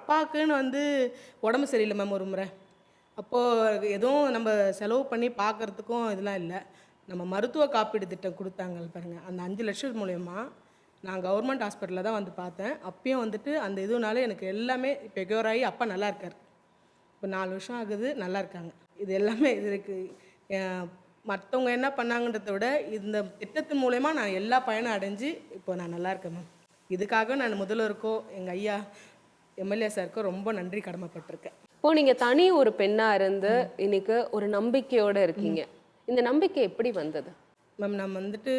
அப்பாவுக்குன்னு வந்து உடம்பு சரியில்லை மேம் ஒரு முறை. அப்போது எதுவும் நம்ம செலவு பண்ணி பார்க்கறதுக்கும் இதெல்லாம் இல்லை. நம்ம மருத்துவ காப்பீடு திட்டம் குடுத்தாங்க பாருங்க. அந்த 5,00,000 மூலியமா நான் கவர்மெண்ட் ஹாஸ்பிட்டல்ல தான் வந்து பார்த்தேன். அப்பயும் வந்துட்டு அந்த இதுனால எனக்கு எல்லாமே இப்போ க்யூர் ஆகி அப்பா நல்லா இருக்காரு. இப்போ 4 வருஷம் ஆகுது, நல்லா இருக்காங்க. இது எல்லாமே இதுக்கு மற்றவங்க என்ன பண்ணாங்கன்றத விட இந்த திட்டத்தின் மூலயமா நான் எல்லா பயனும் அடைஞ்சு இப்போ நான் நல்லா இருக்கேன் மேம். இதுக்காக நான் முதல்வருக்கோ எங்கள் ஐயா எம்எல்ஏ சாருக்கோ ரொம்ப நன்றி கடமைப்பட்டிருக்கேன். இப்போ நீங்க தனி ஒரு பெண்ணா இருந்து இன்னைக்கு ஒரு நம்பிக்கையோட இருக்கீங்க. இந்த நம்பிக்கை எப்படி வந்தது? மேம் நான் வந்துட்டு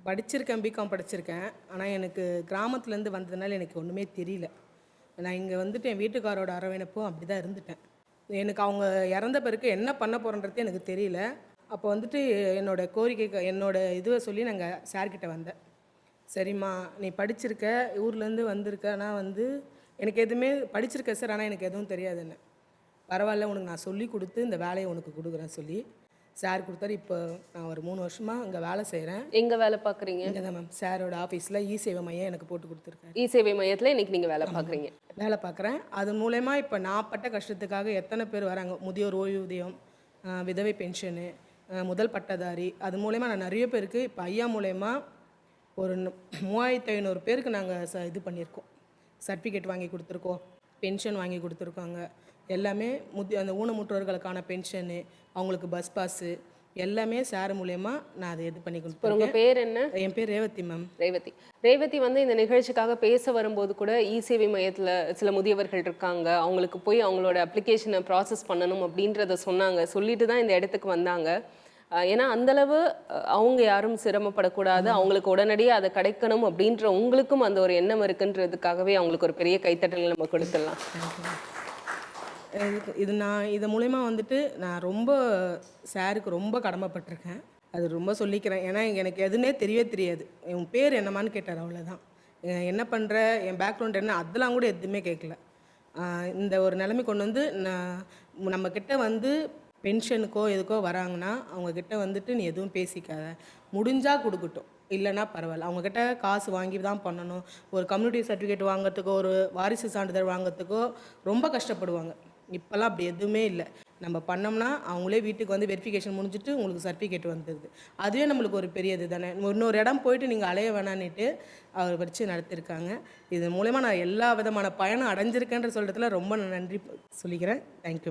படிச்சிருக்கேன், பிகாம் படிச்சிருக்கேன். ஆனால் எனக்கு கிராமத்துலேருந்து வந்ததுனால எனக்கு ஒன்றுமே தெரியல. நான் இங்கே வந்துட்டு என் வீட்டுக்காரோட அரவணைப்பும் அப்படி தான் இருந்துட்டேன். எனக்கு அவங்க இறந்த பிறகு என்ன பண்ண போகிறேன்றது எனக்கு தெரியல. அப்போ வந்துட்டு என்னோட கோரிக்கை என்னோட இதுவை சொல்லி நாங்கள் சார்கிட்ட வந்தேன். சரிம்மா நீ படிச்சிருக்க, ஊர்லேருந்து வந்திருக்கனா வந்து எனக்கு எதுவுமே படிச்சிருக்க சார், ஆனால் எனக்கு எதுவும் தெரியாதுன்னு. பரவாயில்ல, உனக்கு நான் சொல்லி கொடுத்து இந்த வேலையை உனக்கு கொடுக்குறேன் சொல்லி சார் கொடுத்தாரு. இப்போ நான் ஒரு 3 வருஷமாக இங்கே வேலை செய்கிறேன். எங்கே வேலை பார்க்குறீங்க? இங்கே தான் மேம், சாரோட ஆஃபீஸில் சேவை மையம் எனக்கு போட்டு கொடுத்துருக்காரு. சேவை மையத்தில் இன்னைக்கு நீங்கள் வேலை பார்க்குறீங்க? வேலை பார்க்குறேன். அது மூலயமா இப்போ நான் பட்ட கஷ்டத்துக்காக எத்தனை பேர் வராங்க. முதியோர் ஓய்வூதியம், விதவை பென்ஷனு, முதல் பட்டதாரி, அது மூலயமா நான் நிறைய பேருக்கு இப்போ ஐயா மூலயமா ஒரு 3500 பேருக்கு நாங்கள் இது பண்ணியிருக்கோம். சர்டிஃபிகேட் வாங்கி கொடுத்துருக்கோம், பென்ஷன் வாங்கி கொடுத்துருக்காங்க. எல்லாமே அந்த ஊனமுற்றோர்களுக்கான பென்ஷனு, அவங்களுக்கு பஸ் பாஸு எல்லாமே சார் மூலயமா நான் அதை இது பண்ணி கொடுத்துருக்கேன். உங்கள் பேர் என்ன? என் பேர் ரேவதி மேம். ரேவதி வந்து இந்த நிகழ்ச்சிக்காக பேச வரும்போது கூட சேவை மையத்தில் சில முதியவர்கள் இருக்காங்க, அவங்களுக்கு போய் அவங்களோட அப்ளிகேஷனை ப்ராசஸ் பண்ணணும் அப்படின்றத சொன்னாங்க. சொல்லிட்டு தான் இந்த இடத்துக்கு வந்தாங்க. ஏன்னா அந்தளவு அவங்க யாரும் சிரமப்படக்கூடாது, அவங்களுக்கு உடனடியாக அதை கிடைக்கணும் அப்படின்ற உங்களுக்கும் அந்த ஒரு எண்ணம் இருக்குன்றதுக்காகவே அவங்களுக்கு ஒரு பெரிய கைத்தட்டல் நம்ம கொடுத்துடலாம். இது மூலயமா வந்துட்டு நான் ரொம்ப சாருக்கு ரொம்ப கடமைப்பட்டிருக்கேன். அது ரொம்ப சொல்லிக்கிறேன். ஏன்னா எனக்கு எதுவுமே தெரியவே தெரியாது. என் பேர் என்னமான்னு கேட்டார், அவ்வளோதான். என்ன பண்ணுற, என் பேக்ரவுண்ட் என்ன, அதெல்லாம் கூட எதுவுமே கேட்கல. இந்த ஒரு நிலைமை கொண்டு வந்து நம்மக்கிட்ட வந்து பென்ஷனுக்கோ எதுக்கோ வராங்கன்னா அவங்கக்கிட்ட வந்துட்டு நீ எதுவும் பேசிக்காத, முடிஞ்சால் கொடுக்கட்டும், இல்லைன்னா பரவாயில்ல. அவங்கக்கிட்ட காசு வாங்கி தான் பண்ணணும். ஒரு கம்யூனிட்டி சர்டிஃபிகேட் வாங்கிறதுக்கோ ஒரு வாரிசு சான்றிதழ் வாங்கிறதுக்கோ ரொம்ப கஷ்டப்படுவாங்க. இப்போல்லாம் அப்படி எதுவுமே இல்லை. நம்ம பண்ணோம்னா அவங்களே வீட்டுக்கு வந்து வெரிஃபிகேஷன் முடிஞ்சுட்டு உங்களுக்கு சர்டிஃபிகேட் வந்துடுது. அதுவே நம்மளுக்கு ஒரு பெரிய இது தானே. இன்னொரு இடம் போயிட்டு நீங்கள் அலைய வேணான்னுட்டு அவர் வச்சு நடத்திருக்காங்க. இது மூலமா நான் எல்லா விதமான பயனும் அடைஞ்சிருக்கேன்ற சொல்கிறதுல ரொம்ப நன்றி சொல்லிக்கிறேன். தேங்க்யூ.